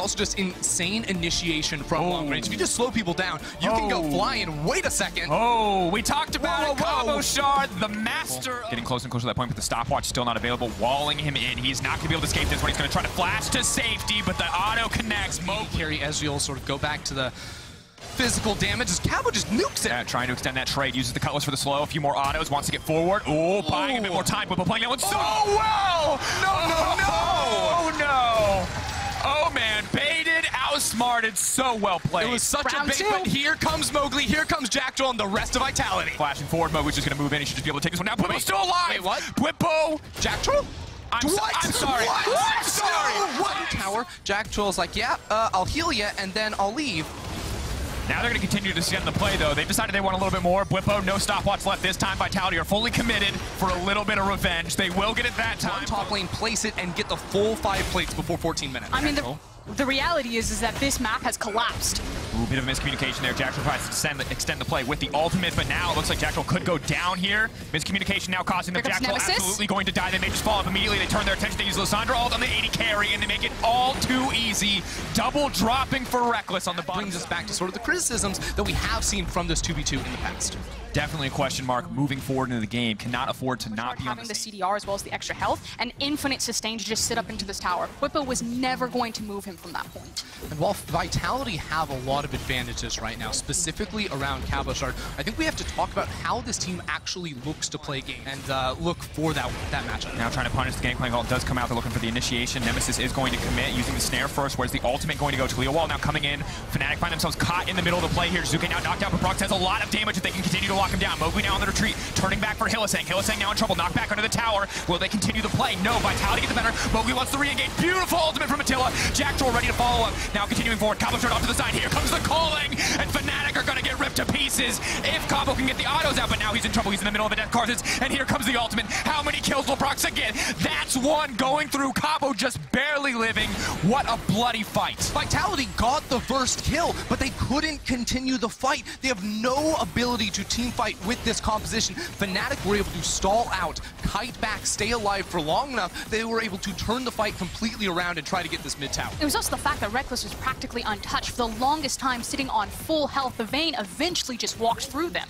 also just insane initiation from long range. If you just slow people down, you can go flying. Wait a second. Oh, we talked about Combo Shard, the master. Getting closer and closer to that point, but the stopwatch still not available, walling him in. He's not going to be able to escape this one. He's going to try to flash to safety, but the auto connects. Carry Ezreal sort of go back to the physical damage as Cabo just nukes it. Yeah, trying to extend that trade, uses the Cutlass for the slow, a few more autos, wants to get forward. Oh, buying a bit more time, but playing that one so well! No! Oh man, baited, outsmarted, so well played. It was such a bait, but here comes Mowgli, here comes Jackdaw, and the rest of Vitality. Flashing forward, Mowgli's just gonna move in, he should just be able to take this one now. Bwippo's still alive! Wait, what? Bwippo! Jackdaw? I'm sorry. What? I'm sorry. What? Tower. Jackdaw's like, yeah, I'll heal you, and then I'll leave. Now they're going to continue to extend the play, though. They've decided they want a little bit more. Bwippo, no stopwatch left this time. Vitality are fully committed for a little bit of revenge. They will get it that time. One top lane, place it, and get the full 5 plates before 14 minutes. I mean, the reality is that this map has collapsed. Ooh, bit of a miscommunication there. Jackdaw tries to extend the play with the ultimate, but now it looks like Jackdaw could go down here. Miscommunication now costing them. Jackdaw absolutely going to die. They may just fall off immediately. They turn their attention. They use Lissandra ult on the 80 carry, and they make it all too easy. Double dropping for Reckless on the bottom. Brings us back to sort of the criticisms that we have seen from this 2v2 in the past. Definitely a question mark moving forward into the game. Cannot afford to not be on having the CDR as well as the extra health and infinite sustain to just sit up into this tower. Bwippo was never going to move him from that point. And while Vitality have a lot of advantages right now, specifically around Cabo Shard, I think we have to talk about how this team actually looks to play game and look for that matchup. Now trying to punish the gangplank ult does come out. They're looking for the initiation. Nemesis is going to commit using the snare first. Where's the ultimate going to go? Taliyah Wall now coming in. Fnatic find themselves caught in the middle of the play here. Jizuke now knocked out, but Brox has a lot of damage if they can continue to lock him down. Mowgli now on the retreat, turning back for Hylissang. Hylissang now in trouble, knocked back under the tower. Will they continue the play? No, Vitality gets the better. Mowgli wants to re-engage. Beautiful ultimate from Attila. Jackdaw ready to follow up. Now continuing forward. Cabo Shard off to the side. Here comes the calling, and Fnatic are going to get ripped to pieces if Cabo can get the autos out, but now he's in trouble. He's in the middle of a death carthage, and here comes the ultimate. How many kills will Brox get? That's one going through. Cabo just barely living. What a bloody fight. Vitality got the first kill, but they couldn't continue the fight. They have no ability to team fight with this composition. Fnatic were able to stall out, kite back, stay alive for long enough. They were able to turn the fight completely around and try to get this mid tower. It was also the fact that Reckless was practically untouched for the longest time, sitting on full health. The Vayne eventually just walked through them.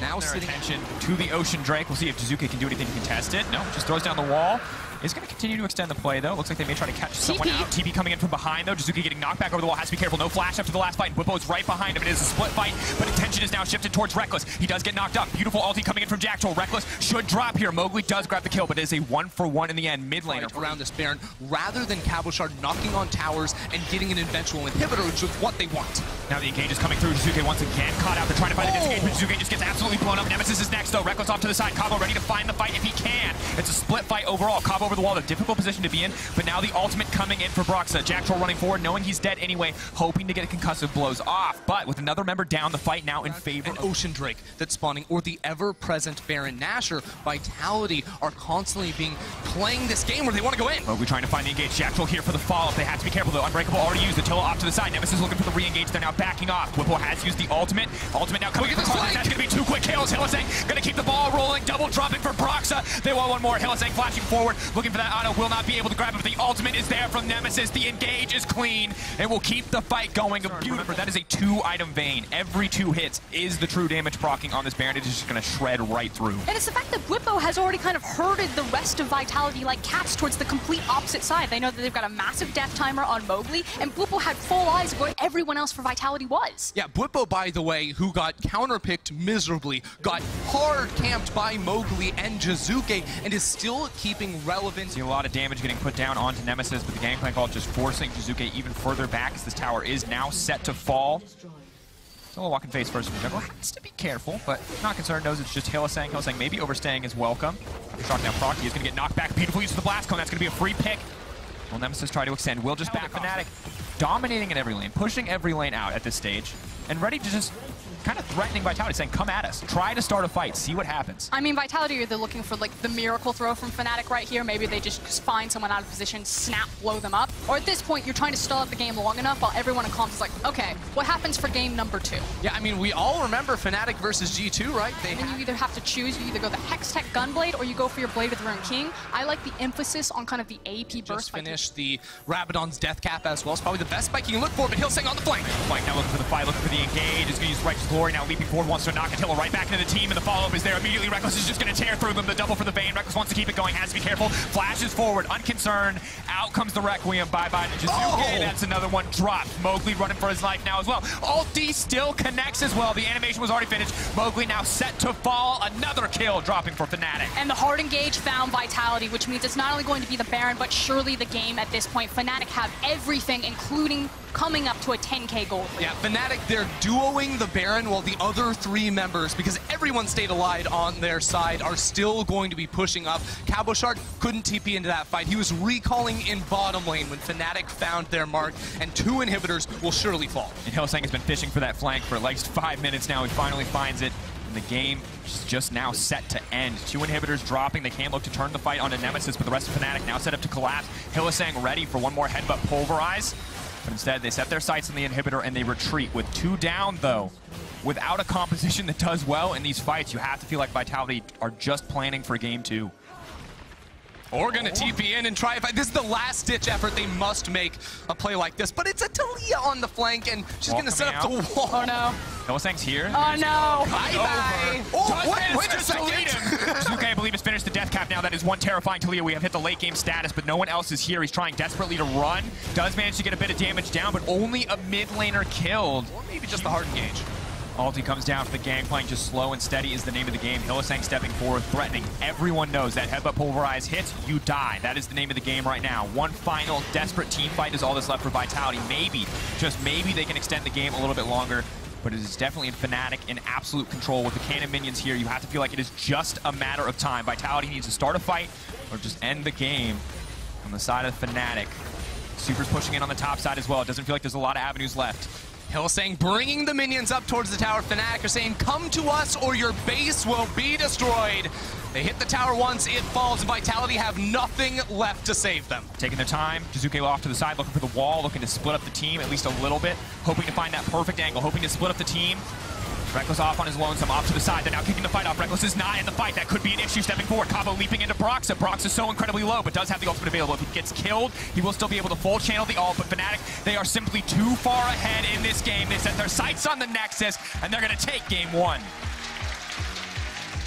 Now sitting attention to the Ocean Drake. We'll see if Jizuke can do anything to contest it. No, just throws down the wall. Is going to continue to extend the play, though. Looks like they may try to catch someone out. TP coming in from behind, though. Jizuke getting knocked back over the wall. Has to be careful. No flash after the last fight. Bwippo is right behind him. It is a split fight, but attention is now shifted towards Reckless. He does get knocked up. Beautiful ulti coming in from Jackdaw. Reckless should drop here. Mowgli does grab the kill, but it is a 1-for-1 in the end. Mid laner around this Baron, rather than Cabo Shard knocking on towers and getting an eventual inhibitor, which is what they want. Now the engage is coming through. Jizuke once again caught out. They're trying to find the disengagement. Jizuke just gets absolutely blown up. Nemesis is next, though. Reckless off to the side. Cabo ready to find the fight if he can. It's a split fight overall. Cabo over the wall. A difficult position to be in, but now the ultimate coming in for Broxa. Jackdaw running forward, knowing he's dead anyway, hoping to get concussive blows off. But with another member down, the fight now in favor of Ocean Drake that's spawning, or the ever-present Baron Nashor. Vitality are constantly playing this game where they want to go in. Mowgli trying to find the engage. Jackdaw here for the follow-up. They have to be careful, though. Unbreakable already used. Attila off to the side. Nemesis looking for the re-engage. They're now backing off. Bwippo has used the ultimate. Ultimate now coming in. That's going to be 2 quick kills. Hylissang going to keep the ball rolling. Double dropping for Broxa. They want one more. Hylissang flashing forward, looking for that auto. Will not be able to grab it, but the ultimate is there from Nemesis. The engage is clean, and will keep the fight going. Remember, that is a 2-item Vayne. Every 2 hits is the true damage proccing on this Baron. It is just going to shred right through. And it's the fact that Bwippo has already kind of herded the rest of Vitality like cats towards the complete opposite side. They know that they've got a massive death timer on Mowgli, and Bwippo had full eyes of where everyone else for Vitality was. Yeah, Bwippo, by the way, who got counterpicked miserably, got hard camped by Mowgli and Jizuke, and is still keeping relevant. See a lot of damage getting put down onto Nemesis, but the gangplank ult just forcing Jizuke even further back as this tower is now set to fall. Still a walking face first from Jungle. Has to be careful, but not concerned. Knows it's just Hylissang. Hylissang maybe overstaying is welcome. Shock down Proc. He is going to get knocked back. Beautiful use of the Blast Cone. That's going to be a free pick. Will Nemesis try to extend? Will just back Fnatic. Dominating in every lane, pushing every lane out at this stage, and ready to just kind of threatening Vitality, saying, come at us. Try to start a fight. See what happens. I mean, Vitality, they're looking for like the miracle throw from Fnatic right here. Maybe they just find someone out of position, snap, blow them up. Or at this point, you're trying to stall out the game long enough while everyone in comms is like, okay, what happens for game number 2? Yeah, I mean, we all remember Fnatic versus G2, right? And then you either have to choose, you either go the Hex Tech Gunblade or you go for your Blade of the Ruined King. I like the emphasis on kind of the AP burst. Just finished the Rabadon's Death Cap as well. It's probably the best spike you can look for, but Hillsang on the flank. Flank now looking for the fight, looking for the engage. Is going to use Righteous Glory now, leaping forward, wants to knock Attila right back into the team, and the follow-up is there immediately. Reckless is just going to tear through them. The double for the Vayne. Reckless wants to keep it going, has to be careful. Flashes forward, unconcerned. Out comes the Requiem. Bye-bye to Jizuke. That's another one dropped. Mowgli running for his life now as well. Ulti still connects as well. The animation was already finished. Mowgli now set to fall. Another kill dropping for Fnatic. And the hard engage found Vitality, which means it's not only going to be the Baron, but surely the game at this point. Fnatic have everything, including coming up to a 10k gold lead. Yeah, Fnatic, they're duoing the Baron while the other 3 members, because everyone stayed alive on their side, are still going to be pushing up. Cabochard couldn't TP into that fight. He was recalling in bottom lane when Fnatic found their mark, and 2 inhibitors will surely fall. And Hillsang has been fishing for that flank for at least 5 minutes now. He finally finds it. And the game is just now set to end. 2 inhibitors dropping. They can't look to turn the fight onto Nemesis, but the rest of Fnatic now set up to collapse. Hillsang ready for one more headbutt pulverize. But instead, they set their sights on the inhibitor and they retreat. With 2 down, though, without a composition that does well in these fights, you have to feel like Vitality are just planning for game 2. Or gonna TP in and try it. This is the last-ditch effort. They must make a play like this. But it's a Talia on the flank, and she's gonna set up the wall. Oh no. Hillsang's here. Oh no. Bye-bye. Oh, wait a second. Jizuke, I believe, has finished the death cap now. That is one terrifying Talia. We have hit the late game status, but no one else is here. He's trying desperately to run. Does manage to get a bit of damage down, but only a mid laner killed. Or maybe just the hard engage. Ulti comes down for the gang, playing just slow and steady is the name of the game. Hillsang stepping forward, threatening. Everyone knows that headbutt pulverize hits, you die. That is the name of the game right now. One final desperate team fight is all that's left for Vitality. Maybe, just maybe, they can extend the game a little bit longer, but it is definitely in Fnatic in absolute control. With the cannon minions here, you have to feel like it is just a matter of time. Vitality needs to start a fight or just end the game on the side of Fnatic. Super's pushing in on the top side as well. It doesn't feel like there's a lot of avenues left. Hillsang bringing the minions up towards the tower. Fnatic are saying, come to us or your base will be destroyed. They hit the tower once, it falls. Vitality have nothing left to save them. Taking their time, Jizuke off to the side, looking for the wall, looking to split up the team at least a little bit, hoping to find that perfect angle, hoping to split up the team. Reckless off on his lonesome, off to the side. They're now kicking the fight off. Reckless is not in the fight. That could be an issue stepping forward. Cabo leaping into Broxa. Brox is so incredibly low, but does have the ultimate available. If he gets killed, he will still be able to full channel the ult. But Fnatic, they are simply too far ahead in this game. They set their sights on the Nexus, and they're going to take game 1.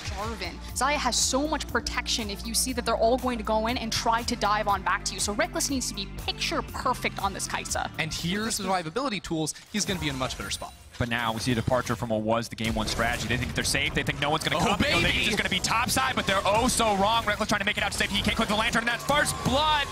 Jarvan. Xayah has so much protection if you see that they're all going to go in and try to dive on back to you. So Reckless needs to be picture perfect on this Kai'Sa. And here's the survivability tools. He's going to be in a much better spot. But now we see a departure from what was the game 1 strategy. They think they're safe. They think no one's going to come. Baby. They think it's just going to be topside, but they're oh so wrong. Reckless trying to make it out to safety. He can't click the lantern, and that's first blood.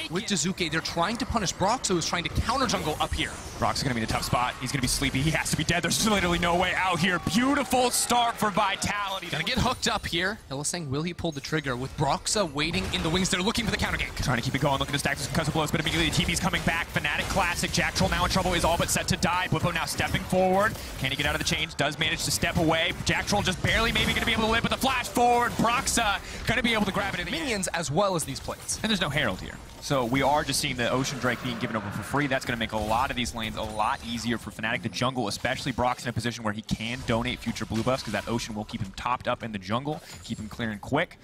With Jizuke, they're trying to punish Brox, who's trying to counter jungle up here. Brox is going to be in a tough spot. He's going to be sleepy. He has to be dead. There's literally no way out here. Beautiful start for Vitality. Gonna get hooked up here. Hillsang, will he pull the trigger? With Broxa waiting in the wings, they're looking for the counter gank. Trying to keep it going, looking to stack some concussive blows, but immediately the TP's coming back. Fnatic classic. Jack Troll now in trouble, is all but set to die. Blippo now stepping forward. Can he get out of the chains? Does manage to step away. Jack Troll just barely maybe going to be able to live, but the flash forward. Broxa going to be able to grab it in the minions as well as these plates. And there's no Herald here. So we are just seeing the Ocean Drake being given over for free. That's going to make a lot of these lanes a lot easier for Fnatic. The jungle, especially Brox, in a position where he can donate future blue buffs because that Ocean will keep him topped up in the jungle, keep him clearing quick.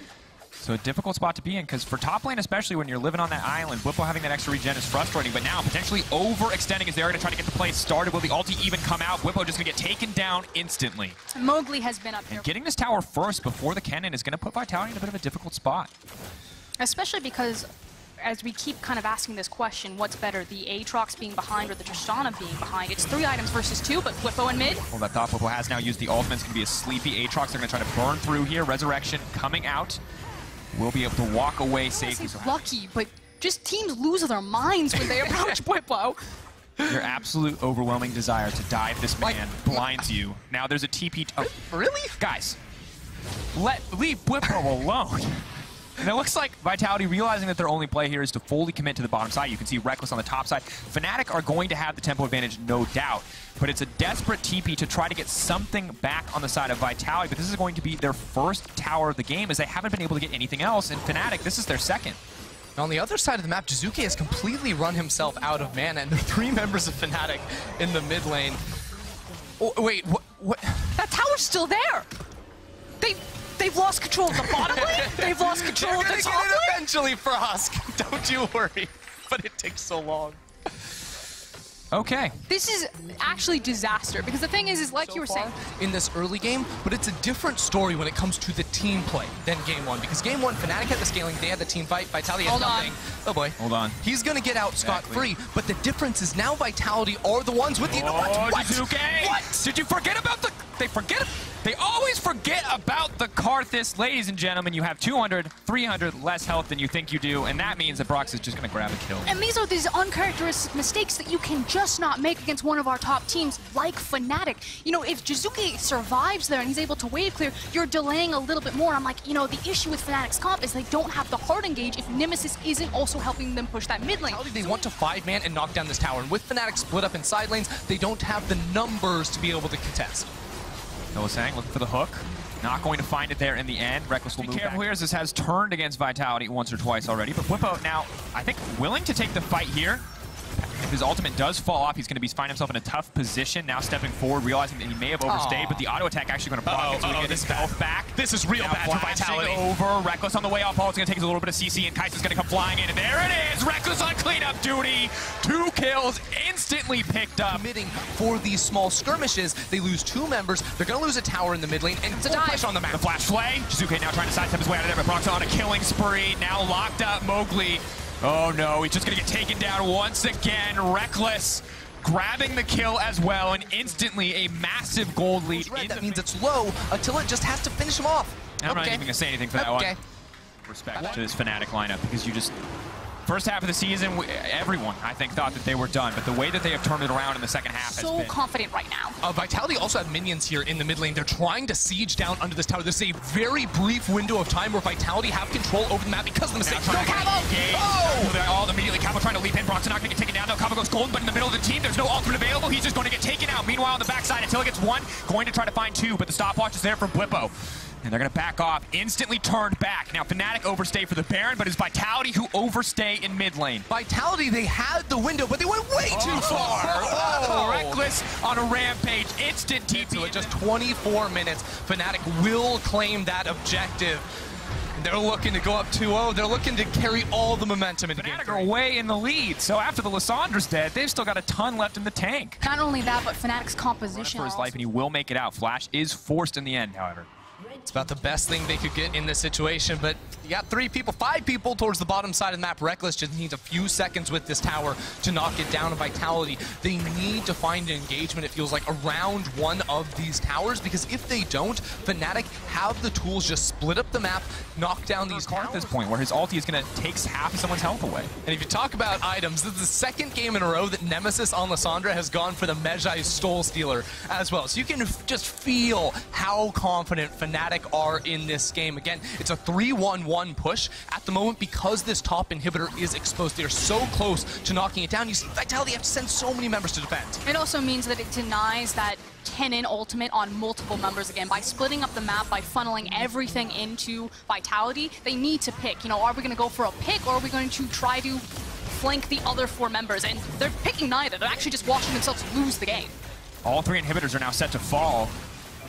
So a difficult spot to be in, because for top lane, especially when you're living on that island, Whipple having that extra regen is frustrating, but now potentially overextending his area to try to get the play started. Will the ulti even come out? Whipple just going to get taken down instantly. Mowgli has been up here. And getting this tower first before the cannon is going to put Vitality in a bit of a difficult spot. Especially because, as we keep kind of asking this question, what's better, the Aatrox being behind or the Tristana being behind? It's 3 items versus 2, but Whippo in mid. Well, that thought Whippo has now used the ultimate. It's going to be a sleepy Aatrox. They're going to try to burn through here. Resurrection coming out. Will be able to walk away safely. Lucky, but just teams lose their minds when they approach Whippo. Your absolute overwhelming desire to dive this man blinds you. Now there's a TP. Oh, really? Guys, leave Whippo alone. And it looks like Vitality, realizing that their only play here is to fully commit to the bottom side. You can see Reckless on the top side. Fnatic are going to have the tempo advantage, no doubt. But it's a desperate TP to try to get something back on the side of Vitality. But this is going to be their first tower of the game, as they haven't been able to get anything else. And Fnatic, this is their second. On the other side of the map, Jizuke has completely run himself out of mana, and the 3 members of Fnatic in the mid lane. Oh, wait, what? That tower's still there. They've lost control of the bottom lane. They've lost control of the top lane. Eventually for Husk. Don't you worry. But it takes so long. Okay. This is actually disaster, because the thing is like So you were far saying, in this early game, but it's a different story when it comes to the team play than game 1. Because game 1, Fnatic had the scaling, they had the team fight, Vitality had nothing. Oh boy. Hold on. He's gonna get out scot-free, but the difference is now Vitality are the ones with the... What? Jizuke! What? Did you forget about the... They always forget about the Karthus. Ladies and gentlemen, you have 200, 300 less health than you think you do, and that means that Brox is just going to grab a kill. and these are these uncharacteristic mistakes that you can just not make against one of our top teams like Fnatic. You know, if Jizuke survives there and he's able to wave clear, you're delaying a little bit more. I'm like, you know, the issue with Fnatic's comp is they don't have the hard engage if Nemesis isn't also helping them push that mid lane. They want to 5-man and knock down this tower, and with Fnatic split up in side lanes, they don't have the numbers to be able to contest. Noah Sang looking for the hook. Not going to find it there in the end. Reckless will move back. Here as this has turned against Vitality once or twice already, but Whippo now, I think, willing to take the fight here. If his ultimate does fall off, he's going to find himself in a tough position. Now stepping forward, realizing that he may have overstayed, but the auto attack actually going to block it, so he get his health back. This is real bad for Vitality. Over, Reckless on the way off. All it's going to take is a little bit of CC, and Kai's going to come flying in, and there it is! Reckless on cleanup duty. 2 kills instantly picked up. Committing for these small skirmishes, they lose 2 members. They're going to lose a tower in the mid lane, and it's a pressure on the map. The flash flay. Jizuke now trying to sidestep his way out of there, but Brox on a killing spree. Now locked up Mowgli. Oh no, he's just gonna get taken down once again. Reckless grabbing the kill as well, and instantly a massive gold lead. That means it's low until it just has to finish him off. I'm not even gonna say anything for that one. Respect to this Fnatic lineup, because you just... First half of the season, everyone, I think, thought that they were done, but the way that they have turned it around in the second half has been... confident right now. Vitality also have minions here in the mid lane. They're trying to siege down under this tower. There's a very brief window of time where Vitality have control over the map because of the mistake. No, Cabo! Oh! Immediately, Cabo trying to leap in. Brock's not going to get taken down, though. Cabo goes golden, but in the middle of the team, there's no ultimate available. He's just going to get taken out. Meanwhile, on the backside, until he gets 1, going to try to find 2, but the stopwatch is there for Whippo. And they're going to back off, instantly turned back. Now, Fnatic overstay for the Baron, but it's Vitality who overstay in mid lane. Vitality, they had the window, but they went way too far. Reckless on a rampage, instant TP. So at just 24 minutes, Fnatic will claim that objective. They're looking to go up 2-0. They're looking to carry all the momentum into game 3. Fnatic are way in the lead, so after the Lissandra's dead, they've still got a ton left in the tank. Not only that, but Fnatic's composition. For his life, and he will make it out. Flash is forced in the end, however. It's about the best thing they could get in this situation, but you got 5 people towards the bottom side of the map. Reckless just needs a few seconds with this tower to knock it down. Vitality, they need to find an engagement, it feels like, around one of these towers, because if they don't, Fnatic have the tools, just split up the map, knock down these towers. At this point, where his ulti is going to take half of someone's health away. And if you talk about items, this is the second game in a row that Nemesis on Lissandra has gone for the Mejai Stole Stealer as well. So you can just feel how confident Fnatic are in this game. Again, it's a 3-1-1 push at the moment because this top inhibitor is exposed. They are so close to knocking it down. You see Vitality have to send so many members to defend. It also means that it denies that 10-in ultimate on multiple members again. By splitting up the map, by funneling everything into Vitality, they need to pick. You know, are we going to go for a pick, or are we going to try to flank the other 4 members? And they're picking neither. They're actually just watching themselves lose the game. All 3 inhibitors are now set to fall.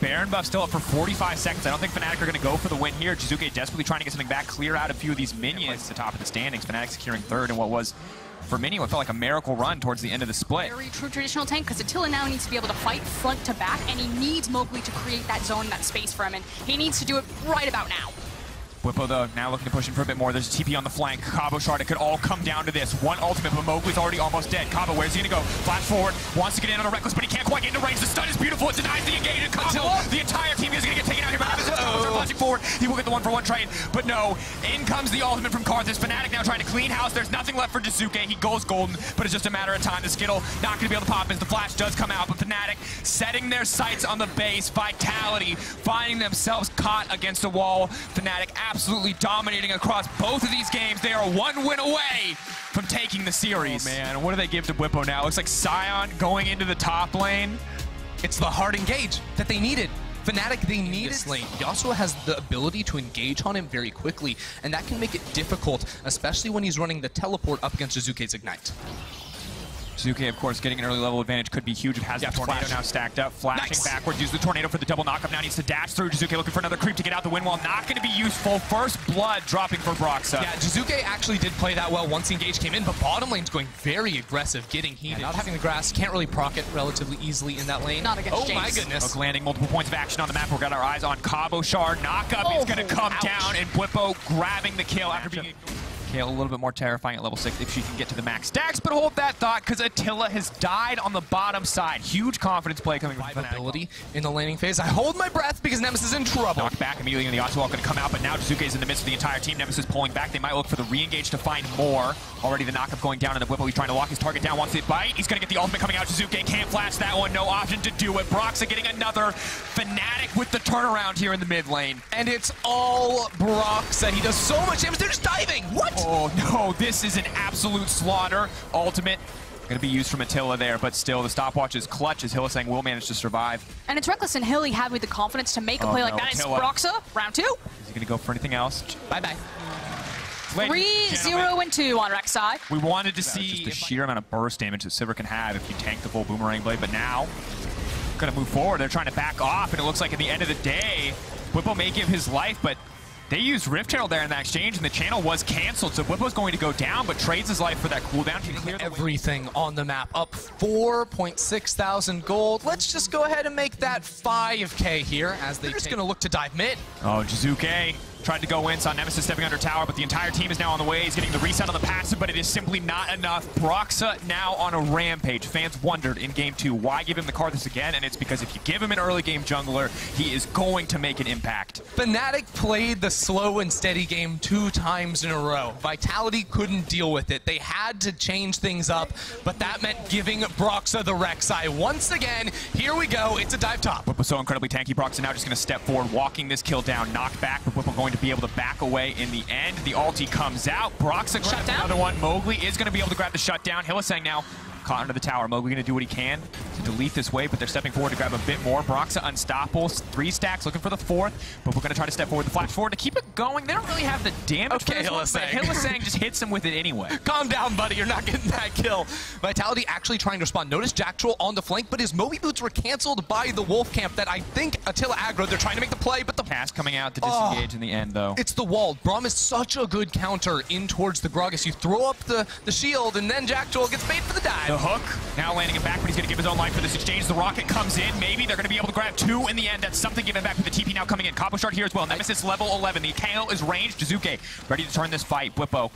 Baron buff still up for 45 seconds. I don't think Fnatic are going to go for the win here. Jizuke desperately trying to get something back, clear out a few of these minions to the top of the standings. Fnatic securing 3rd in what was, for many, what felt like a miracle run towards the end of the split. Very true traditional tank, because Attila now needs to be able to fight front to back, and he needs Mowgli to create that zone, that space for him, and he needs to do it right about now. Whippo, though, now looking to push in for a bit more. There's a TP on the flank. Cabo shard. It could all come down to this. 1 ultimate, but Mowgli's already almost dead. Cabo, where's he going to go? Flash forward. Wants to get in on a Reckless, but he can't quite get into range. The stun is beautiful. It denies the engage. And Cabo, the entire team is going to get taken out here. But Cabo flashing forward. He will get the 1-for-1 trade. But no, in comes the ultimate from Karthus. Fnatic now trying to clean house. There's nothing left for Jizuke. He goes golden, but it's just a matter of time. The Skittle not going to be able to pop as the flash does come out. But Fnatic setting their sights on the base. Vitality finding themselves caught against the wall. Fnatic absolutely dominating across both of these games. They are 1 win away from taking the series. Oh man, what do they give to Whippo now? Looks like Sion going into the top lane. It's the hard engage that they needed. Fnatic, they need this lane. Yasuo has the ability to engage on him very quickly, and that can make it difficult, especially when he's running the teleport up against Jizuke's Ignite. Jizuke, of course, getting an early level advantage could be huge. It has the tornado now stacked up. Flashing backwards, use the tornado for the double knockup. Now needs to dash through. Jizuke looking for another creep to get out the wind wall. Not going to be useful. First blood dropping for Broxa. Yeah, Jizuke actually did play that well once the engage came in, but bottom lane's going very aggressive, getting heated. Not having the grass, can't really proc it relatively easily in that lane. Not against James. My goodness. Hook landing multiple points of action on the map. We've got our eyes on Cabo Shard. Knockup is going to come down, and Bwipo grabbing the kill after being... Kayle a little bit more terrifying at level 6 if she can get to the max stacks, but hold that thought because Attila has died on the bottom side. Huge confidence play coming from Fnatic in the laning phase. I hold my breath because Nemesis is in trouble. Knocked back immediately, and the Yasuo going to come out, but now Jizuke is in the midst of the entire team. Nemesis pulling back. They might look for the re-engage to find more. Already the knockup going down, and the Bwipo, he's trying to lock his target down. Wants to bite. He's going to get the ultimate coming out. Jizuke can't flash that one. No option to do it. Broxa getting another Fnatic with the turnaround here in the mid lane. And it's all Broxa. He does so much damage. They're just diving. What? Oh, no. This is an absolute slaughter. Ultimate going to be used from Attila there, but still the stopwatch is clutch as Hylissang will manage to survive. And it's Reckless and Hilly having the confidence to make a play like that. It's Broxa, round 2. Is he going to go for anything else? Bye-bye. 3-0-2 on Rex side. We wanted to see just the sheer amount of burst damage that Sivir can have if you tank the full Boomerang Blade, but now going to move forward. They're trying to back off, and it looks like at the end of the day, Bwipo may give his life, but they used Rift Channel there in that exchange, and the channel was canceled, so Bwipo's going to go down, but trades his life for that cooldown to clear everything on the map. Up 4.6 thousand gold. Let's just go ahead and make that 5K here as they're just going to look to dive mid. Oh, Jizuke tried to go in, saw Nemesis stepping under tower, but the entire team is now on the way. He's getting the reset on the passive, but it is simply not enough. Broxa now on a rampage. Fans wondered in Game 2, why give him the Karthus again? And it's because if you give him an early game jungler, he is going to make an impact. Fnatic played the slow and steady game 2 times in a row. Vitality couldn't deal with it. They had to change things up, but that meant giving Broxa the Rek'Sai. Once again, here we go. It's a dive top. Bwipo so incredibly tanky. Broxa now just going to step forward, walking this kill down, knocked back, but Bwipo going to be able to back away in the end. The ulti comes out. Broxa grabs another one. Mowgli is going to be able to grab the shutdown. Hylissang now caught under the tower. Mowgli going to do what he can to delete this wave, but they're stepping forward to grab a bit more. Broxa unstoppable. 3 stacks, looking for the 4th, but we're going to try to step forward, the flash forward to keep it going. They don't really have the damage for this one, but Hylissang just hits him with it anyway. Calm down, buddy. You're not getting that kill. Vitality actually trying to respond. Notice Jack Troll on the flank, but his Moby boots were canceled by the Wolf Camp that I think Attila aggro. They're trying to make the play, but the cast coming out to disengage in the end, though. It's the wall. Braum is such a good counter in towards the Gragas. You throw up the shield, and then Jack Troll gets made for the dive. The hook now landing it back, but he's going to give his own life for this exchange. The rocket comes in. Maybe they're going to be able to grab 2 in the end. That's something given back with the TP now coming in. Cabo Shard here as well. Nemesis level 11. The Kayle is ranged. Jizuke ready to turn this fight. Bwipo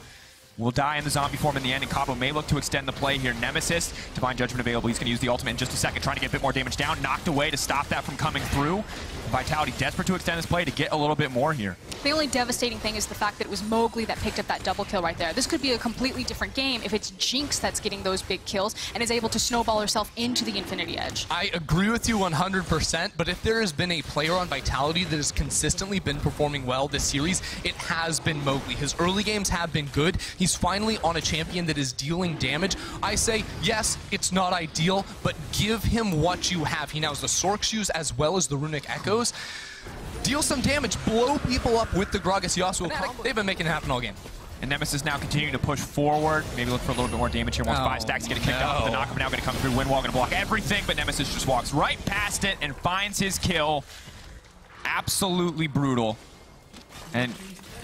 will die in the zombie form in the end, and Cabo may look to extend the play here. Nemesis, Divine Judgment available. He's going to use the ultimate in just a second, trying to get a bit more damage down. Knocked away to stop that from coming through. Vitality desperate to extend this play to get a little bit more here. The only devastating thing is the fact that it was Mowgli that picked up that double kill right there. This could be a completely different game if it's Jinx that's getting those big kills and is able to snowball herself into the Infinity Edge. I agree with you 100%, but if there has been a player on Vitality that has consistently been performing well this series, it has been Mowgli. His early games have been good. He's finally on a champion that is dealing damage. I say, yes, it's not ideal, but give him what you have. He now has the Sork shoes as well as the Runic Echoes. Deal some damage, blow people up with the Gragas Yasuo combo. They've been making it happen all game. And Nemesis now continuing to push forward. Maybe look for a little bit more damage here once 5 stacks get kicked up. The knockup now going to come through. Windwall going to block everything, but Nemesis just walks right past it and finds his kill. Absolutely brutal. And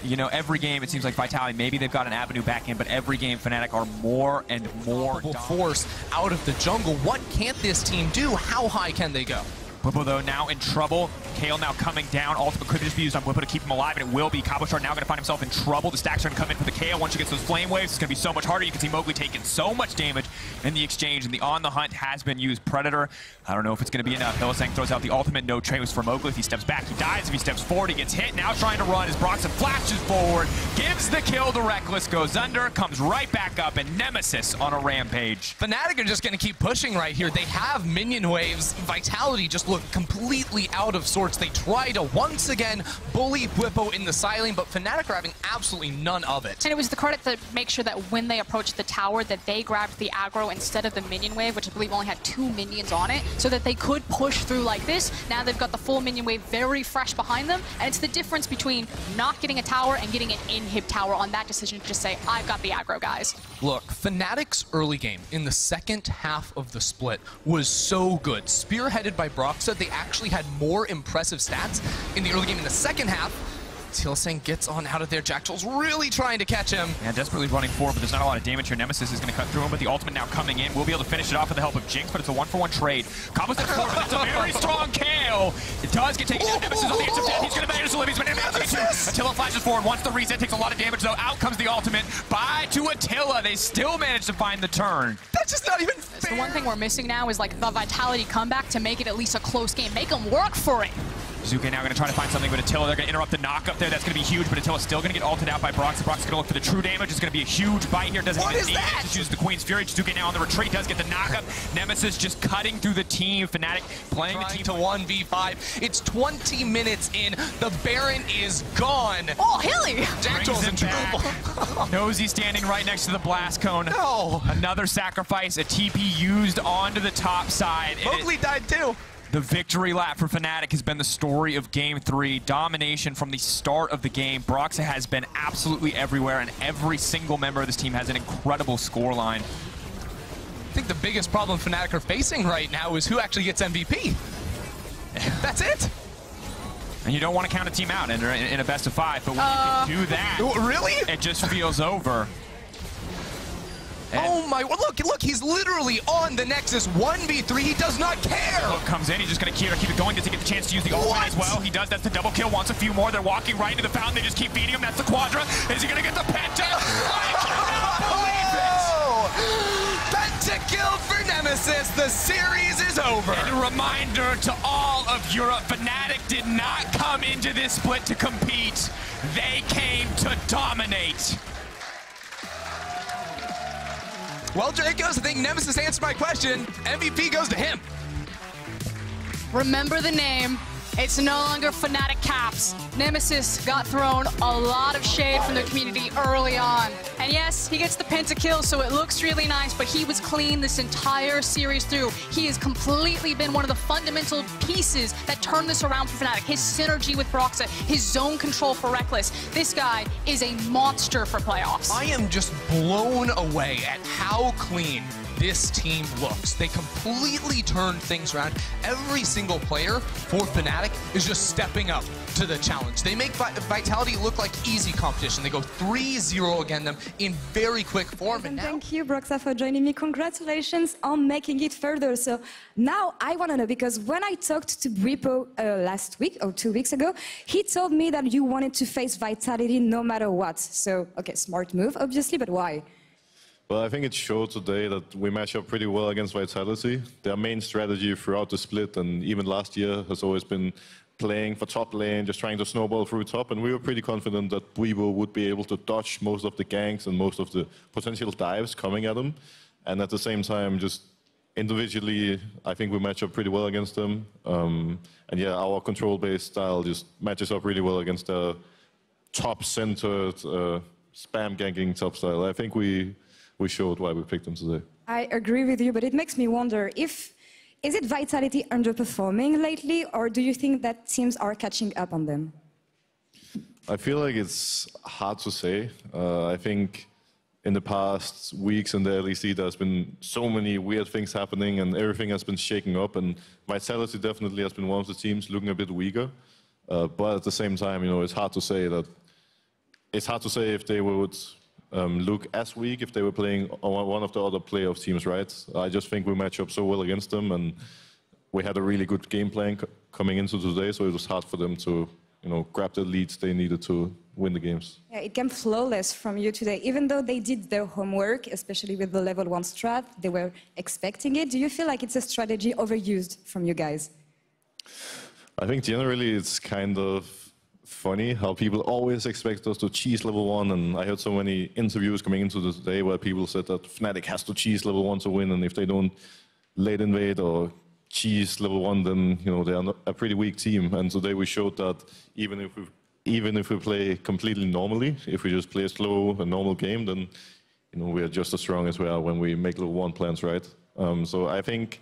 you know, every game it seems like Vitality, maybe they've got an avenue back in, but every game Fnatic are more and more force out of the jungle. What can't this team do? How high can they go? Bwipo, though, now in trouble. Kayle now coming down. Ultimate could just be used on Bwipo to keep him alive, and it will be. Cabo Shard now going to find himself in trouble. The stacks are going to come in for the Kayle. Once she gets those flame waves, it's going to be so much harder. You can see Mowgli taking so much damage in the exchange, and the On the Hunt has been used. Predator, I don't know if it's going to be enough. Hylissang throws out the ultimate. No trace for Mowgli. If he steps back, he dies. If he steps forward, he gets hit. Now trying to run as Broxa flashes forward, gives the kill to Reckless, goes under, comes right back up, and Nemesis on a rampage. Fnatic are just going to keep pushing right here. They have minion waves. Vitality just look look completely out of sorts. They try to once again bully Bwipo in the side lane, but Fnatic are having absolutely none of it. And it was the credit to make sure that when they approached the tower that they grabbed the aggro instead of the minion wave, which I believe only had 2 minions on it, so that they could push through like this. Now they've got the full minion wave very fresh behind them, and it's the difference between not getting a tower and getting an inhib tower on that decision to just say, I've got the aggro, guys. Look, Fnatic's early game in the second half of the split was so good. Spearheaded by Broxa, they actually had more impressive stats in the early game. In the second half, Tilsang gets on out of there. Jacktroll's really trying to catch him. Yeah, desperately running forward, but there's not a lot of damage here. Nemesis is going to cut through him, but the ultimate now coming in. We'll be able to finish it off with the help of Jinx, but it's a 1-for-1 trade. Combos that forward, but it's a very strong KO. It does get taken down. Nemesis on the edge of death. He's going to manage to live. He's been able to take 2. Attila flashes forward. Once the reset takes a lot of damage, though. Out comes the ultimate. Bye to Attila. They still manage to find the turn. That's just not even fair. It's the one thing we're missing now is like the Vitality comeback to make it at least a close game. Make them work for it. Zuke now going to try to find something with Attila. They're going to interrupt the knock up there. That's going to be huge, but Attila's still going to get ulted out by Brox. Brox is going to look for the true damage. It's going to be a huge bite here. Doesn't even need it. Just uses the Queen's Fury. Zuke now on the retreat. Does get the knock up. Nemesis just cutting through the team. Fnatic playing the team to 1v5. It's 20 minutes in. The Baron is gone. Oh, Hilly! Jacktroll's in trouble. Nosy standing right next to the blast cone. No. Another sacrifice. A TP used onto the top side. Mowgli died too. The victory lap for Fnatic has been the story of Game 3. Domination from the start of the game. Broxa has been absolutely everywhere, and every single member of this team has an incredible scoreline. I think the biggest problem Fnatic are facing right now is who actually gets MVP. That's it. And you don't want to count a team out in a best of 5, but when you can do that, really? It just feels over. Oh my, look, he's literally on the Nexus 1v3. He does not care. Hook comes in, he's just going to keep it going. Does he get the chance to use the ultimate as well? He does, that's the double kill, wants a few more. They're walking right into the fountain, they just keep feeding him. That's the Quadra. Is he going to get the Penta? I cannot believe it. Penta kill for Nemesis. The series is over. And a reminder to all of Europe, Fnatic did not come into this split to compete. They came to dominate. Well, Dracos, I think Nemesis answered my question. MVP goes to him. Remember the name. It's no longer Fnatic Caps. Nemesis got thrown a lot of shade from the community early on. And yes, he gets the pentakill, so it looks really nice, but he was clean this entire series through. He has completely been one of the fundamental pieces that turned this around for Fnatic. His synergy with Broxa, his zone control for Reckless. This guy is a monster for playoffs. I am just blown away at how clean this team looks. They completely turned things around. Every single player for Fnatic is just stepping up to the challenge. They make Vitality look like easy competition. They go 3-0 against them in very quick form. And now thank you, Broxa, for joining me. Congratulations on making it further. So now I want to know, because when I talked to Bwipo last week or 2 weeks ago, he told me that you wanted to face Vitality no matter what. So, okay, smart move, obviously, but why? Well, I think it showed today that we match up pretty well against Vitality. Their main strategy throughout the split and even last year has always been playing for top lane, just trying to snowball through top, and we were pretty confident that Bwipo would be able to dodge most of the ganks and most of the potential dives coming at them. And at the same time, just individually, I think we match up pretty well against them. And yeah, our control-based style just matches up really well against the top-centered, spam ganking top style. I think we showed why we picked them today. I agree with you, but it makes me wonder is it Vitality underperforming lately, or do you think that teams are catching up on them? I feel like it's hard to say. I think in the past weeks in the LEC, there's been so many weird things happening and everything has been shaking up, and Vitality definitely has been one of the teams looking a bit weaker. But at the same time, you know, it's hard to say if they would look as weak if they were playing on one of the other playoff teams, right? I just think we match up so well against them, and we had a really good game plan coming into today, so it was hard for them to, you know, grab the leads they needed to win the games. Yeah, it came flawless from you today, even though they did their homework, especially with the level 1 strat. They were expecting it. Do you feel like it's a strategy overused from you guys? I think generally it's kind of funny how people always expect us to cheese level 1, and I heard so many interviews coming into the day where people said that Fnatic has to cheese level 1 to win, and if they don't late invade or cheese level 1, then they are a pretty weak team. And today we showed that even if we play completely normally, if we just play a slow, a normal game, then we are just as strong as we are when we make level 1 plans, right? So I think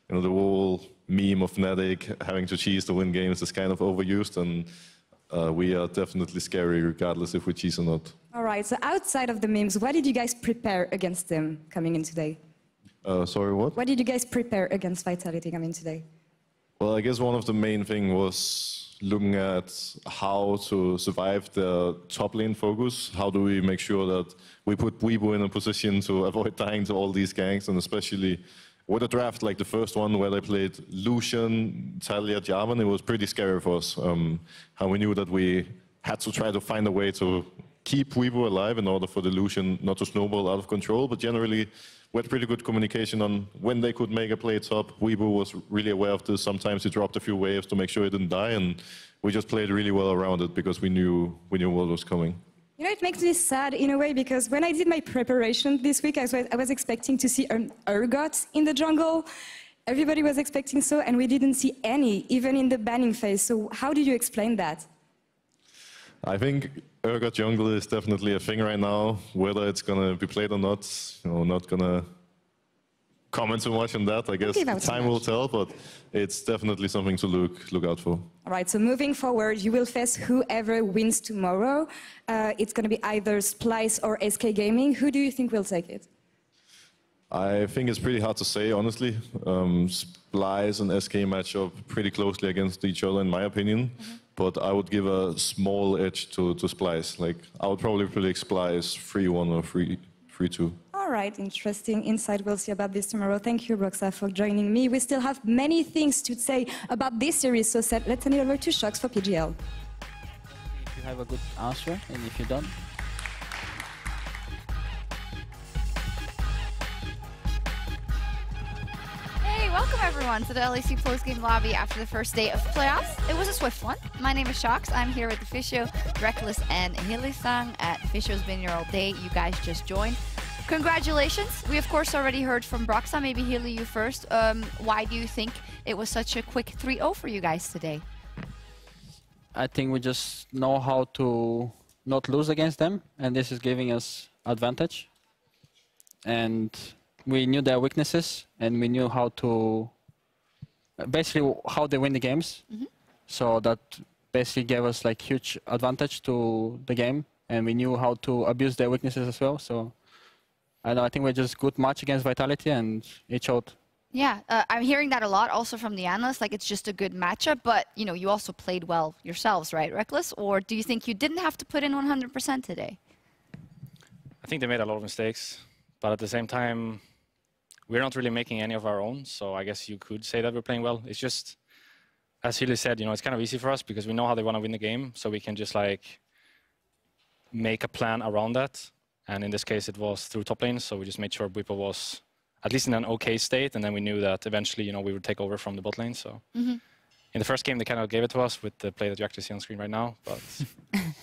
the whole meme of Fnatic having to cheese to win games is kind of overused, and we are definitely scary regardless if we cheese or not. All right, so outside of the memes, what did you guys prepare against them coming in today? Sorry, what? What did you guys prepare against Vitality coming today? Well, I guess one of the main things was looking at how to survive the top lane focus. How do we make sure that we put Weibo in a position to avoid dying to all these ganks, and especially with a draft like the first one where they played Lucian, Talia, Jarvan, it was pretty scary for us. How we knew that we had to try to find a way to keep Weibo alive in order for the Lucian not to snowball out of control, but generally we had pretty good communication on when they could make a play top. Weibo was really aware of this. Sometimes he dropped a few waves to make sure he didn't die, and we just played really well around it because we knew what was coming. It makes me sad in a way, because when I did my preparation this week, I was expecting to see an Urgot in the jungle. Everybody was expecting so, and we didn't see any, even in the banning phase. So how do you explain that? I think Urgot jungle is definitely a thing right now. Whether it's going to be played or not, not going to comment too much on that. I guess time will tell, but it's definitely something to look out for. All right, so moving forward, you will face whoever wins tomorrow. It's going to be either Splice or SK Gaming. Who do you think will take it? I think it's pretty hard to say, honestly. Splice and SK match up pretty closely against each other, in my opinion. But I would give a small edge to Splice. Like, I would probably predict Splice 3-1 or 3-2. All right, interesting insight. We'll see about this tomorrow. Thank you, Roxa, for joining me. We still have many things to say about this series, so let's send it over to Shox for PGL. If you have a good answer, and if you don't, welcome everyone to the LEC post-game lobby after the first day of playoffs. It was a swift one. My name is Shox. I'm here with the Fisho, Reckless, and Hilly-sang at Fisho's Been Here All Day. You guys just joined. Congratulations. We of course already heard from Broxa. Maybe Hilly, you first. Why do you think it was such a quick 3-0 for you guys today? I think we just know how to not lose against them, and this is giving us advantage. And we knew their weaknesses, and we knew how to basically how they win the games. So that basically gave us like huge advantage to the game, and we knew how to abuse their weaknesses as well. So I think we're just good match against Vitality, and it showed. Yeah, I'm hearing that a lot also from the analysts, like it's just a good matchup, but you also played well yourselves, right, Reckless? Or do you think you didn't have to put in 100% today? I think they made a lot of mistakes, but at the same time, we're not really making any of our own, so I guess you could say that we're playing well. It's just, as Hilly said, it's kind of easy for us because we know how they want to win the game, so we can just like make a plan around that. And in this case, it was through top lane, so we just made sure Bwipo was at least in an okay state, and then we knew that eventually, we would take over from the bot lane. So in the first game, they kind of gave it to us with the play that you actually see on screen right now. But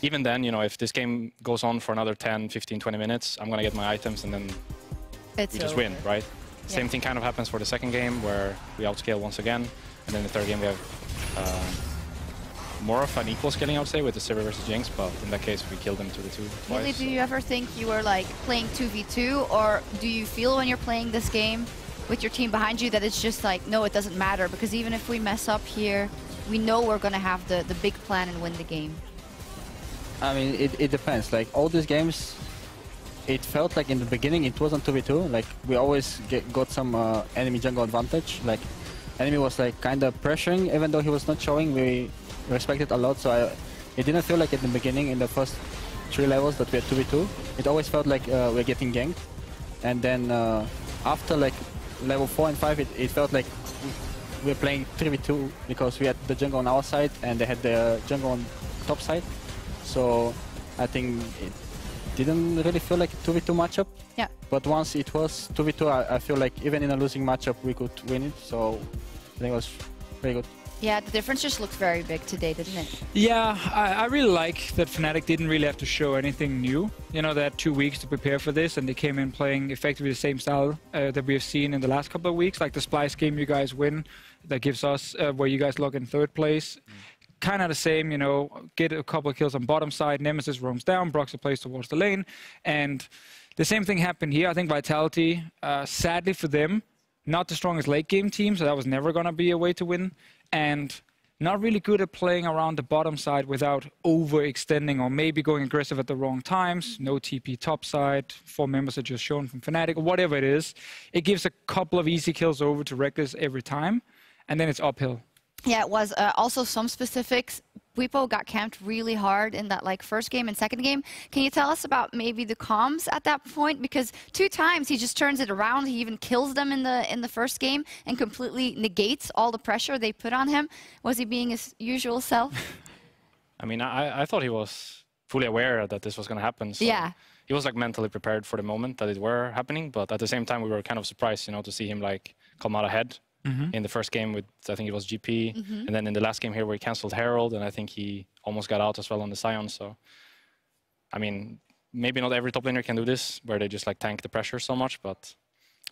even then, if this game goes on for another 10, 15, 20 minutes, I'm going to get my items, and then we just win, right? Same thing kind of happens for the second game, where we outscale once again. And then the third game, we have more of an equal scaling, I would say, with the Sivir versus Jinx. But in that case, we killed them 2v2 twice. Really, do you ever think you were like playing 2v2? Or do you feel when you're playing this game with your team behind you that it's just like, no, it doesn't matter? Because even if we mess up here, we know we're going to have the big plan and win the game. I mean, it depends. Like, all these games, it felt like in the beginning it wasn't 2v2. Like, we always got some enemy jungle advantage. Like, enemy was like kind of pressuring, even though he was not showing. We respected a lot. So it didn't feel like in the beginning, in the first 3 levels, that we had 2v2. It always felt like we're getting ganked. And then after like level 4 and 5, it felt like we're playing 3v2 because we had the jungle on our side and they had the jungle on top side. So I think it didn't really feel like a 2v2 matchup. Yeah. But once it was 2v2, I feel like even in a losing matchup, we could win it. So I think it was very good. Yeah, the difference just looked very big today, didn't it? Yeah, I really like that Fnatic didn't really have to show anything new. You know, they had 2 weeks to prepare for this, and they came in playing effectively the same style that we have seen in the last couple of weeks, like the Splice game you guys win, that gives us where you guys log in 3rd place. Kind of the same, you know, get a couple of kills on bottom side, Nemesis roams down, Broxah plays towards the lane, and the same thing happened here. I think Vitality, sadly for them, not the strongest late game team, so that was never going to be a way to win. And not really good at playing around the bottom side without overextending or maybe going aggressive at the wrong times. No TP top side, 4 members are just shown from Fnatic, or whatever it is. It gives a couple of easy kills over to Reckless every time, and then it's uphill. Yeah, it was. Also, some specifics. Bwipo got camped really hard in that first game and second game. Can you tell us about maybe the comms at that point? Because 2 times he just turns it around. He even kills them in the first game and completely negates all the pressure they put on him. Was he being his usual self? I mean, I thought he was fully aware that this was going to happen. So yeah. He was mentally prepared for the moment that it were happening, but at the same time we were kind of surprised, you know, to see him come out ahead. In the first game with, I think it was GP, and then in the last game here where he cancelled Herald, and I think he almost got out as well on the Sion. So, I mean, maybe not every top laner can do this, where they just tank the pressure so much, but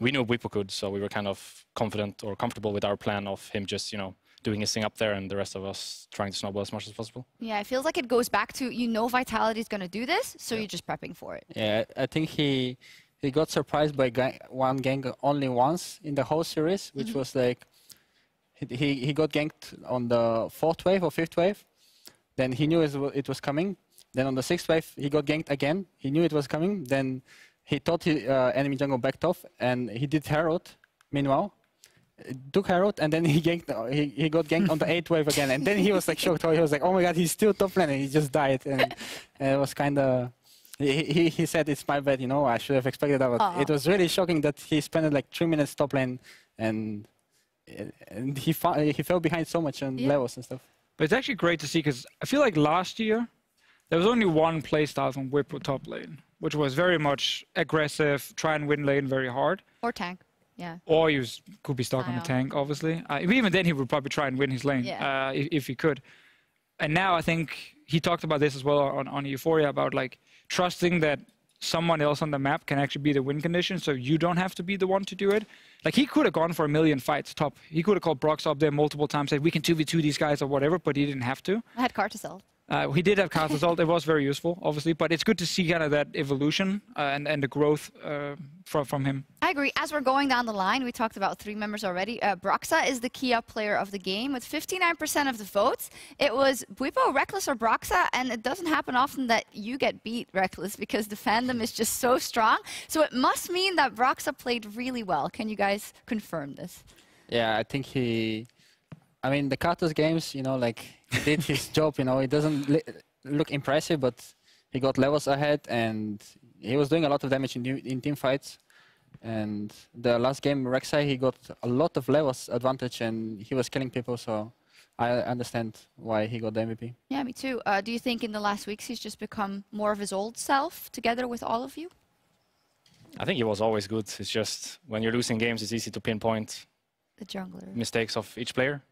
we knew Bwipo could, so we were kind of confident or comfortable with our plan of him just, you know, doing his thing up there and the rest of us trying to snowball as much as possible. Yeah, it feels like it goes back to, you know, Vitality is going to do this, so you're just prepping for it. Yeah, I think he got surprised by one gank only once in the whole series, which was he got ganked on the 4th wave or 5th wave. Then he knew it was coming. Then on the 6th wave, he got ganked again. He knew it was coming. Then he thought enemy jungle backed off, and he did Herald. Meanwhile, took Herald, and then he got ganked on the 8th wave again. And then he was shocked. He was like, "Oh my god, he's still top lane," and he just died. And it was kind of. He said, "It's my bad, you know, I should have expected that." But it was really shocking that he spent 3 minutes top lane, and he fell behind so much on levels and stuff. But it's actually great to see, because I feel like last year, there was only one playstyle from Bwipo top lane, which was very much aggressive, try and win lane very hard. Or tank, yeah. Or he could be stuck on the tank, obviously. Even then, he would probably try and win his lane if he could. And now I think he talked about this as well on Euphoria, about trusting that someone else on the map can actually be the win condition, so you don't have to be the one to do it. He could have gone for 1,000,000 fights top. He could have called Broxah up there multiple times, said we can 2v2 these guys or whatever, but he didn't have to. I had Cartisol. He did have cast assault. It was very useful, obviously, but it's good to see kind of that evolution and the growth from him. I agree. As we're going down the line, we talked about 3 members already. Broxah is the key up player of the game with 59% of the votes. It was Bwipo, Reckless, or Broxah, and it doesn't happen often that you get beat, Reckless, because the fandom is just so strong. So it must mean that Broxah played really well. Can you guys confirm this? Yeah, I think I mean, the Katos games, you know, he did his job, you know. It doesn't look impressive, but he got levels ahead, and he was doing a lot of damage in team fights. And the last game, Rek'Sai, he got a lot of levels advantage, and he was killing people, so I understand why he got the MVP. Yeah, me too. Do you think in the last weeks he's just become more of his old self together with all of you? I think he was always good. It's just when you're losing games, it's easy to pinpoint the jungler mistakes of each player.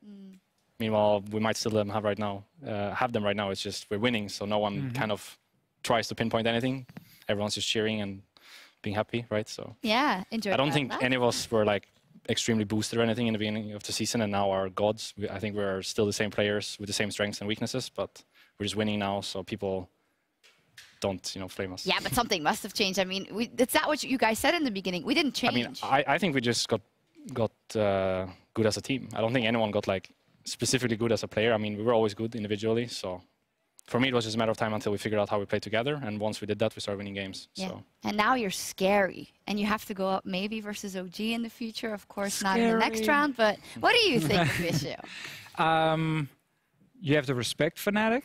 Meanwhile, we might still have them right now. It's just we're winning, so no one kind of tries to pinpoint anything. Everyone's just cheering and being happy, right? So yeah, enjoy. I don't think any of us were extremely boosted or anything in the beginning of the season, and now are gods. I think we're still the same players with the same strengths and weaknesses, but we're just winning now, so people don't, flame us. Yeah, but something must have changed. I mean, that's not what you guys said in the beginning. We didn't change. I mean, I think we just got good as a team. I don't think anyone got specifically good as a player. I mean, we were always good individually, so for me it was just a matter of time until we figured out how we play together, and once we did that, we started winning games. Yeah. So. And now you're scary, and you have to go up maybe versus OG in the future. Of course, not in the next round, but what do you think, Vishu? You have to respect Fnatic.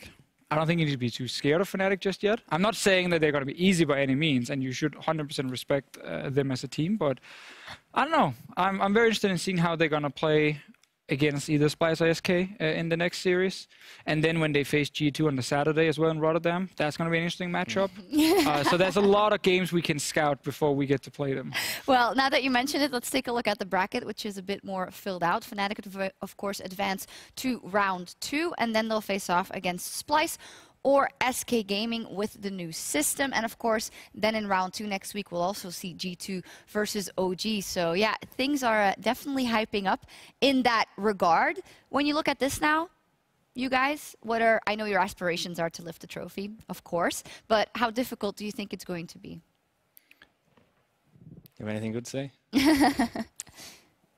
I don't think you need to be too scared of Fnatic just yet. I'm not saying that they're going to be easy by any means, and you should 100% respect them as a team, but I don't know. I'm very interested in seeing how they're going to play against either Splice or SK in the next series. And then when they face G2 on the Saturday as well in Rotterdam, that's going to be an interesting matchup. So there's a lot of games we can scout before we get to play them. Well, now that you mentioned it, let's take a look at the bracket, which is a bit more filled out. Fnatic, of course, advance to round 2, and then they'll face off against Splice or SK Gaming with the new system. And of course, then in round 2 next week, we'll also see G2 versus OG. So yeah, things are definitely hyping up in that regard. When you look at this now, you guys, I know your aspirations are to lift the trophy, of course, but how difficult do you think it's going to be? You have anything good to say?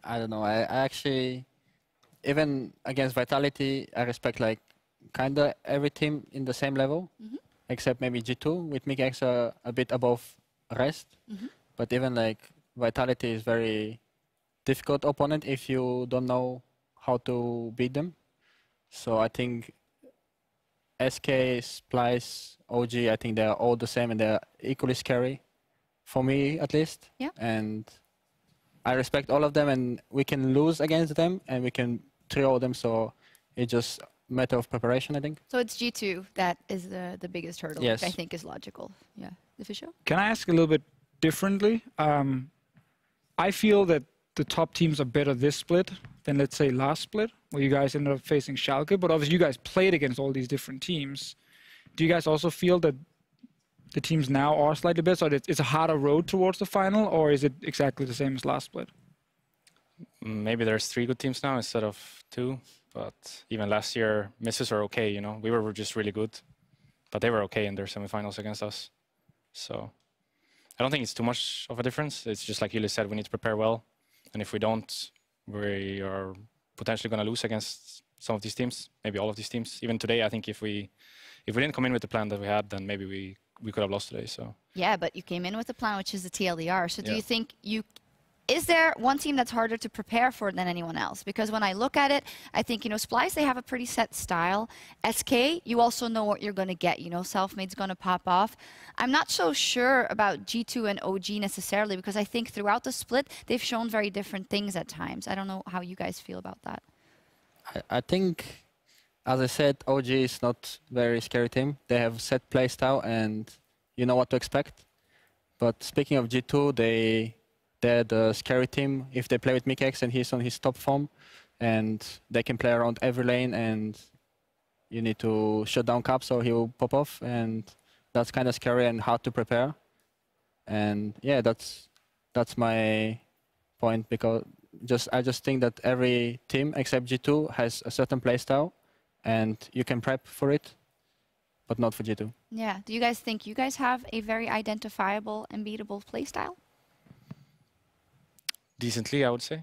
I don't know. I actually, even against Vitality, I respect like kinda every team in the same level, except maybe G2 with Mikex a bit above rest. But even like Vitality is very difficult opponent if you don't know how to beat them. So I think SK, Splice, OG, I think they're all the same and they're equally scary, for me at least. Yeah. And I respect all of them, and we can lose against them and we can trio them. So it's just matter of preparation, I think. So it's G2 that is the biggest hurdle, yes, which I think is logical. Yeah, the official. Can I ask a little bit differently? I feel that the top teams are better this split than, let's say, last split, where you guys ended up facing Schalke. But obviously, you guys played against all these different teams. Do you guys also feel that the teams now are slightly better, so it's a harder road towards the final, or is it exactly the same as last split? Maybe there's 3 good teams now instead of 2. But even last year, misses are okay, you know. We were just really good, but they were okay in their semifinals against us. So I don't think it's too much of a difference. It's just like Hili said, we need to prepare well. And if we don't, we are potentially going to lose against some of these teams, maybe all of these teams. Even today, I think if we didn't come in with the plan that we had, then maybe we could have lost today. So yeah, but you came in with the plan, which is the TLDR. So do you think is there one team that's harder to prepare for than anyone else? Because when I look at it, I think, you know, Splice, they have a pretty set style. SK, you also know what you're going to get. You know, Selfmade's going to pop off. I'm not so sure about G2 and OG necessarily, because I think throughout the split, they've shown very different things at times. I don't know how you guys feel about that. I think, as I said, OG is not very scary team. They have set play style and you know what to expect. But speaking of G2, they're the scary team if they play with Mikex and he's on his top form, and they can play around every lane, and you need to shut down Cap so he will pop off, and that's kind of scary and hard to prepare. And yeah, that's my point, because I just think that every team except G2 has a certain play style, and you can prep for it, but not for G2. Yeah. Do you guys think you guys have a very identifiable and beatable play style? Decently, I would say.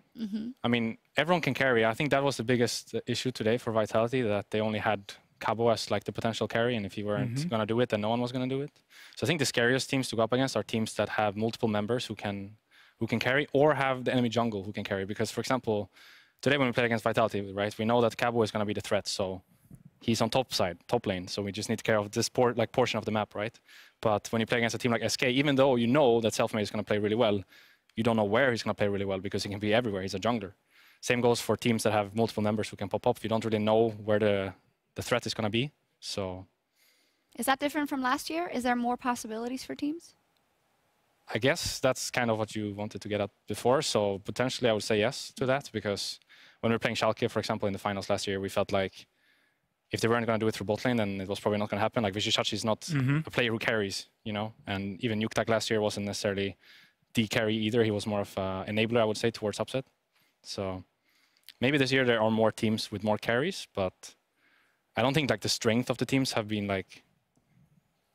I mean, everyone can carry. I think that was the biggest issue today for Vitality, that they only had Cabo as like the potential carry, and if he weren't going to do it, then no one was going to do it. So I think the scariest teams to go up against are teams that have multiple members who can carry, or have the enemy jungle who can carry. Because, for example, today when we play against Vitality, right, we know that Cabo is going to be the threat, so he's on top lane, so we just need to care of this portion of the map, right? But when you play against a team like SK, even though you know that Selfmade is going to play really well, you don't know where he's going to play really well, because he can be everywhere. He's a jungler. Same goes for teams that have multiple members who can pop up. You don't really know where the threat is going to be. So, is that different from last year? Is there more possibilities for teams? I guess that's kind of what you wanted to get at before. So potentially I would say yes to that, because when we were playing Schalke, for example, in the finals last year, we felt like if they weren't going to do it through bot lane, then it was probably not going to happen. Like Vishishachi is not a player who carries, you know, and even Nuktak last year wasn't necessarily carry either. He was more of an enabler, I would say, towards upset. So maybe this year there are more teams with more carries, but I don't think like the strength of the teams have been like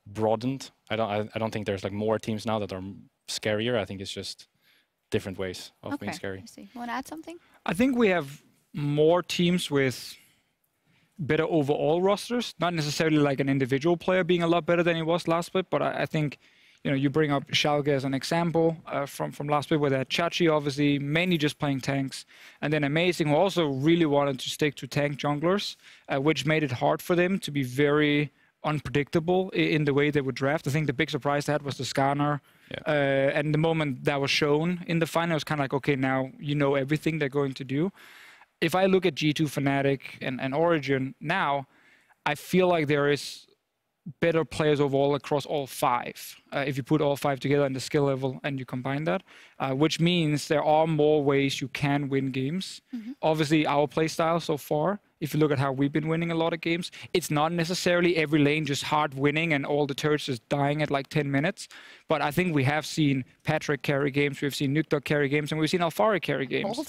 broadened. I don't think there's like more teams now that are scarier. I think it's just different ways of being scary. I see. Want to add something? I think we have more teams with better overall rosters, not necessarily like an individual player being a lot better than he was last split, but I think, you know, you bring up Schalke as an example from last week, where they had Chachi, obviously, mainly just playing tanks. And then Amazing, who also really wanted to stick to tank junglers, which made it hard for them to be very unpredictable in the way they would draft. I think the big surprise they had was the Skarner. Yeah. And the moment that was shown in the final, it was kind of like, okay, now you know everything they're going to do. if I look at G2, Fnatic, and Origin now, I feel like there is better players overall across all 5. If you put all 5 together in the skill level and you combine that, which means there are more ways you can win games. Obviously, our play style so far, if you look at how we've been winning a lot of games, it's not necessarily every lane just hard winning and all the turrets just dying at like 10 minutes. But I think we have seen Patrick carry games, we've seen Nukdog carry games, and we've seen Alfari carry games. Cold.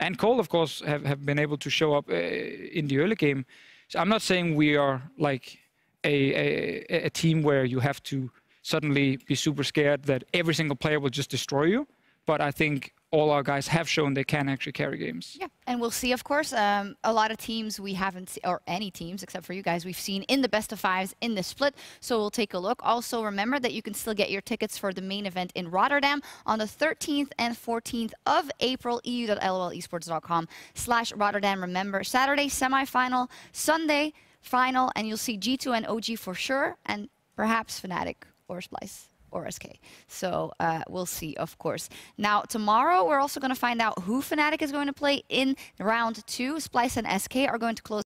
And Cole, of course, have been able to show up in the early game. So I'm not saying we are like a team where you have to suddenly be super scared that every single player will just destroy you. But I think all our guys have shown they can actually carry games. Yeah, and we'll see, of course, a lot of teams we haven't seen, or any teams except for you guys, we've seen in the best of 5s in the split. So we'll take a look. Also, remember that you can still get your tickets for the main event in Rotterdam on the 13th and 14th of April, eu.lolesports.com/Rotterdam. Remember, Saturday, semifinal, Sunday, final, and you'll see G2 and OG for sure, and perhaps Fnatic or Splice or SK. So we'll see, of course. Now, tomorrow, we're also going to find out who Fnatic is going to play in round 2. Splice and SK are going to close